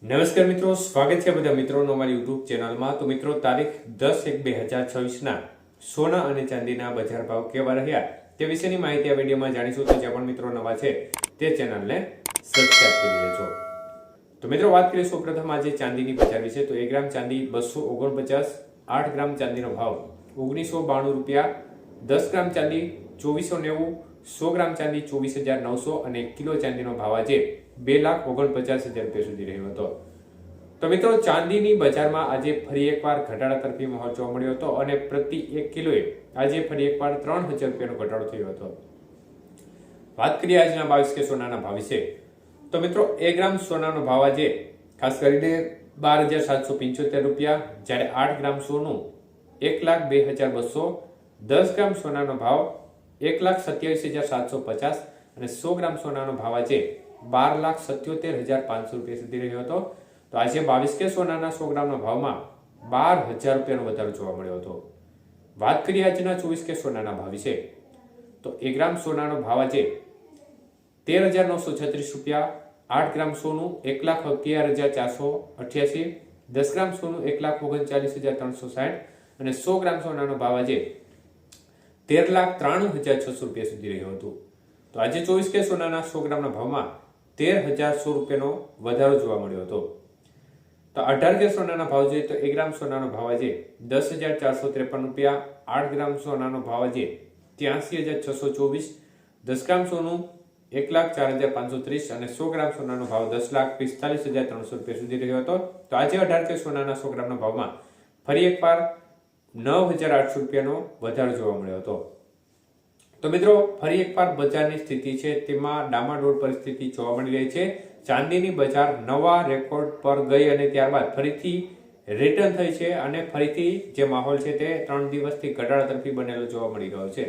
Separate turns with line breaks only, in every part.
નમસ્કાર મિત્રો, સ્વાગત છે બધા મિત્રોનો અમારી યુટ્યુબ ચેનલમાં। તો મિત્રો, તારીખ 10/1/2026 ના સોના અને ચાંદીના બજાર ભાવ કેવા રહ્યા તે વિશેની માહિતી આ વિડીયોમાં જાણીશું। તો જે પણ મિત્રો નવા છે તે ચેનલને સબસ્ક્રાઇબ કરી લેજો। તો મિત્રો, વાત કરીએ સૌપ્રથમ આજે ચાંદીની બજાર વિશે। તો 1 ગ્રામ ચાંદી 249, 8 ગ્રામ ચાંદીનો ભાવ 1992 રૂપિયા, 10 ગ્રામ ચાંદી 2490, 100 ગ્રામ ચાંદી 24,900 અને 1 કિલો ચાંદીનો ભાવ આજે 2,49,000 રૂપિયા સુધી રહ્યો હતો। તો મિત્રો, ચાંદીની બજારમાં આજે ફરી એકવાર ઘટાડા તરફી માહોલ જોવા મળ્યો હતો અને પ્રતિ 1 કિલોએ આજે ફરી એકવાર 3,000 રૂપિયાનો ઘટાડો થયો હતો। વાત કરીએ આજના 22 કે સોનાના ભાવ વિશે। તો મિત્રો, 1 ગ્રામ સોનાનો ભાવ આજે ખાસ કરીને 12,775 રૂપિયા, જ્યારે 8 ગ્રામ સોનું 1,02,200, 10 ગ્રામ સોનાનો ભાવ 1,27,750 અને 100 ગ્રામ સોનાનો ભાવ આજે 12,77,500 રૂપિયા સુધી રહ્યો હતો। તો આજે 22 કે સોનાના 100 ગ્રામના ભાવમાં 12,000 રૂપિયાનો વધારો જોવા મળ્યો હતો। વાત કરીએ આજના 24 કે સોનાના ભાવ વિશે। તો 1 ગ્રામ સોનાનો ભાવ આજે 13,936 રૂપિયા, 8 ગ્રામ સોનું 1,11,488, 10 ગ્રામ સોનું 1,39,360 અને 100 ગ્રામ સોનાનો ભાવ આજે 13,93,600 રૂપિયા સુધી રહ્યો હતો। તો આજે 24 કે સોનાના 100 ગ્રામના ભાવમાં 13,100 રૂપિયાનો વધારો જોવા મળ્યો હતો। તો 18 કે સોનાના ભાવ જોઈએ તો 1 ગ્રામ સોનાનો ભાવ આજે 10,453 રૂપિયા, 8 ગ્રામ સોનાનો ભાવ આજે 83,624, 10 ગ્રામ સોનું 1,04,530 અને 100 ગ્રામ સોનાનો ભાવ 10,45,300 રૂપિયા સુધી રહ્યો હતો। તો આજે 18 કે સોનાના 100 ગ્રામના ભાવમાં ફરી એકવાર 9,800 રૂપિયાનો વધારો જોવા મળ્યો હતો। તો મિત્રો, ફરી એકવાર બજારની સ્થિતિ છે તેમાં ડામાડોળ પરિસ્થિતિ જોવા મળી રહી છે। ચાંદીની બજાર નવા રેકોર્ડ પર ગઈ અને ત્યારબાદ ફરીથી રિટર્ન થઈ છે અને ફરીથી જે માહોલ છે તે 3 દિવસથી ઘટાડા તરફી બનેલો જોવા મળી રહ્યો છે।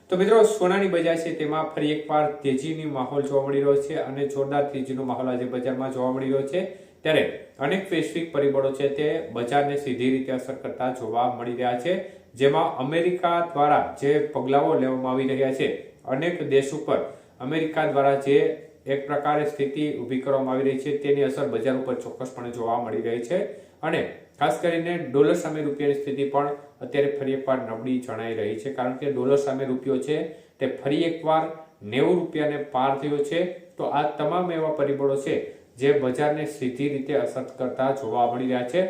તો મિત્રો, સોનાની બજાર છે તેમાં ફરી એકવાર તેજીની માહોલ જોવા મળી રહ્યો છે અને જોરદાર તેજીનો માહોલ આજે બજારમાં જોવા મળી રહ્યો છે। ત્યારે અનેક વૈશ્વિક પરિબળો છે તે બજારને સીધી રીતે અસર કરતા જોવા મળી રહ્યા છે, જેમાં અમેરિકા દ્વારા જે પગલાઓ લેવામાં આવી રહ્યા છે, અનેક દેશ ઉપર અમેરિકા દ્વારા જે એક પ્રકારે સ્થિતિ ઊભી કરવામાં આવી રહી છે તેની અસર બજાર ઉપર ચોક્કસપણે જોવા મળી રહી છે અને ખાસ કરીને ડોલર સામે રૂપિયાની સ્થિતિ પણ અત્યારે ફરી એકવાર નબળી જણાઈ રહી છે, કારણ કે ડોલર સામે રૂપિયો છે તે ફરી એકવાર 90 રૂપિયાને પાર થયો છે। તો આ તમામ એવા પરિબળો છે જે બજારને સીધી રીતે અસર કરતા જોવા મળી રહ્યા છે,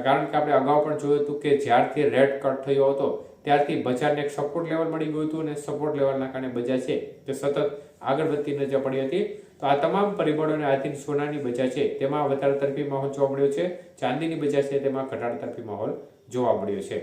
કારણ કે આપણે અગાઉ પણ જોયું હતું કે જ્યારથી રેટ કટ થયો હતો ત્યારથી બજારને એક સપોર્ટ લેવલ મળી ગયું હતું અને સપોર્ટ લેવલના કારણે બજાર છે તે સતત આગળ વધતી નજર પડી હતી। તો આ તમામ પરિબળોને આધીન સોનાની બજાર છે તેમાં વધારે તરફી માહોલ જોવા મળ્યો છે, ચાંદીની બજાર છે તેમાં ઘટાડા તરફી માહોલ જોવા મળ્યો છે।